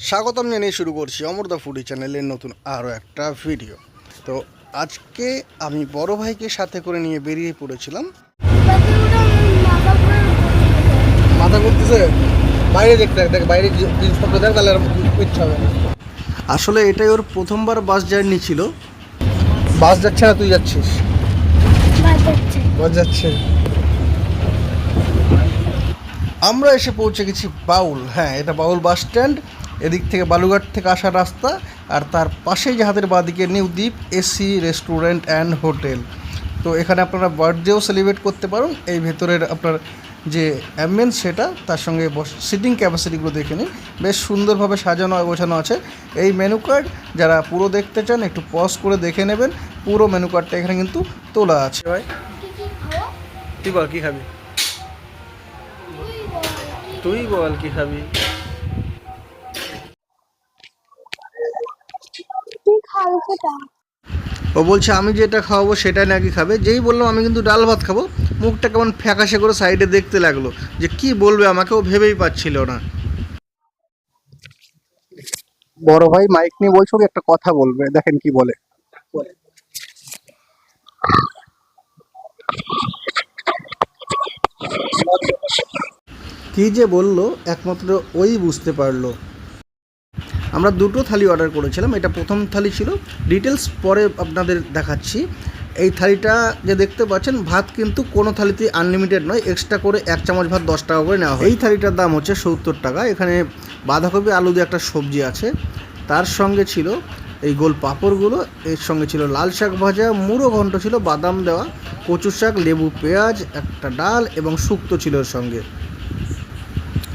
স্বাগতম জানিয়ে শুরু করছি অমরদা ফুডি চ্যানেলের নতুন আরও একটা ভিডিও। তো আজকে আমি বড় ভাইকে সাথে করে নিয়ে বেরিয়ে পড়েছিলাম। মাথা ঘুরতেছে, বাইরে দেখতে দেখ, বাইরে জিনিসপত্র দেখ, তাহলে ইচ্ছা হবে। আসলে এটাই ওর প্রথমবার বাস জার্নি ছিল। বাস যাচ্ছে না, তুই যাচ্ছিস? বাস যাচ্ছে। আমরা এসে পৌঁছে গেছি বাউল। হ্যাঁ, এটা বাউল বাস স্ট্যান্ড। এদিক থেকে বালুঘাট থেকে আসার রাস্তা, আর তার পাশেই যে হাতের বাঁদিকে নিউ দ্বীপ এসি রেস্টুরেন্ট অ্যান্ড হোটেল। তো এখানে আপনারা বার্থডেও সেলিব্রেট করতে পারেন। এই ভেতরের আপনার যে অ্যাম্বিয়েন্স সেটা, তার সঙ্গে সিটিং ক্যাপাসিটিগুলো দেখে নিন, বেশ সুন্দরভাবে সাজানো গোছানো আছে। এই মেনু কার্ড যারা পুরো দেখতে চান একটু পজ করে দেখে নেবেন। পুরো মেনু কার্ডটা এখানে কিন্তু তোলা আছে। ভাই তুই বল কী খাবি? তুই বল কী খাবি? ও বলছে আমি যেটা খাওয়াবো সেটাই নাকি খাবে। যেই বললাম আমি কিন্তু ডাল ভাত খাবো, মুখটা কেমন ফ্যাকাশে করে সাইডে দেখতে লাগলো, যে কি বলবে আমাকে, ও ভেবেই পাচ্ছিল না। বড় ভাই মাইক নিয়ে বলছো একটা কথা বলবে, দেখেন কি বলে। কি যে বললো একমাত্র ওই বুঝতে পারলো। আমরা দুটো থালি অর্ডার করেছিলাম, এটা প্রথম থালি ছিল, ডিটেলস পরে আপনাদের দেখাচ্ছি। এই থালিটা যে দেখতে পাচ্ছেন, ভাত কিন্তু কোনো থালিতে আনলিমিটেড নয়, এক্সট্রা করে 1 চামচ ভাত 10 টাকা করে নেওয়া হয়। এই থালিটার দাম হচ্ছে 70 টাকা। এখানে বাঁধাকপি আলু দিয়ে একটা সবজি আছে, তার সঙ্গে ছিল এই গোল পাঁপড়গুলো, এর সঙ্গে ছিল লাল শাক ভাজা, মুড়ো ঘন্ট ছিল বাদাম দেওয়া, কচু শাক, লেবু, পেঁয়াজ, একটা ডাল এবং শুক্তো ছিল এর সঙ্গে।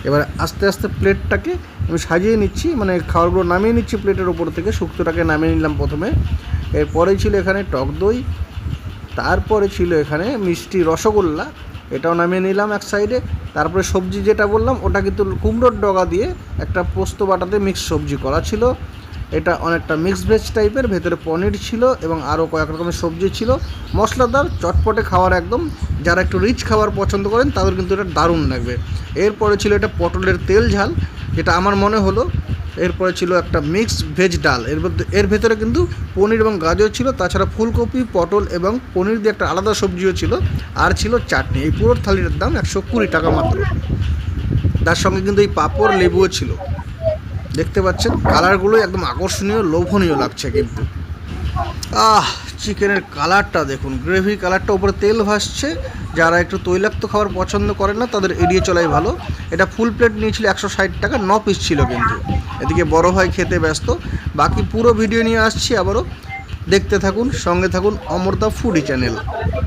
এবার আস্তে আস্তে প্লেটটাকে আমি সাজিয়ে নিচ্ছি, মানে খাবারগুলো নামিয়ে নিচ্ছি প্লেটের ওপর থেকে। শুক্তোটাকে নামিয়ে নিলাম প্রথমে, এরপরেই ছিল এখানে টক দই, তারপরে ছিল এখানে মিষ্টি রসগোল্লা, এটাও নামিয়ে নিলাম এক সাইডে। তারপরে সবজি যেটা বললাম ওটা কিন্তু কুমড়োর ডগা দিয়ে একটা পোস্ত বাটাতে মিক্স সবজি করা ছিল। এটা অনেকটা মিক্স ভেজ টাইপের, ভেতরে পনির ছিল এবং আরও কয়েক রকমের সবজি ছিল। মশলাদার চটপটে খাবার একদম, যারা একটু রিচ খাবার পছন্দ করেন তাদের কিন্তু এটা দারুণ লাগবে। এরপরে ছিল এটা পটলের তেল ঝাল, যেটা আমার মনে হলো। এরপরে ছিল একটা মিক্সড ভেজ ডাল, এর ভেতরে কিন্তু পনির এবং গাজর ছিল, তাছাড়া ফুলকপি, পটল এবং পনির দিয়ে একটা আলাদা সবজিও ছিল, আর ছিল চাটনি। এই পুরো থালিটার দাম 120 টাকা মাত্র। তার সঙ্গে কিন্তু এই পাঁপড় লেবুও ছিল। দেখতে পাচ্ছেন কালারগুলো একদম আকর্ষণীয়, লোভনীয় লাগছে কিন্তু। চিকেনের কালারটা দেখুন, গ্রেভি কালারটা, উপরে তেল ভাসছে। যারা একটু তৈলাক্ত খাবার পছন্দ করেন না তাদের এড়িয়ে চলাই ভালো। এটা ফুল প্লেট নিয়েছিল 160 টাকা, 9 পিস ছিল কিন্তু। এদিকে বড় ভাই খেতে ব্যস্ত। বাকি পুরো ভিডিও নিয়ে আসছি আবারও, দেখতে থাকুন, সঙ্গে থাকুন অমরদা ফুডি চ্যানেল।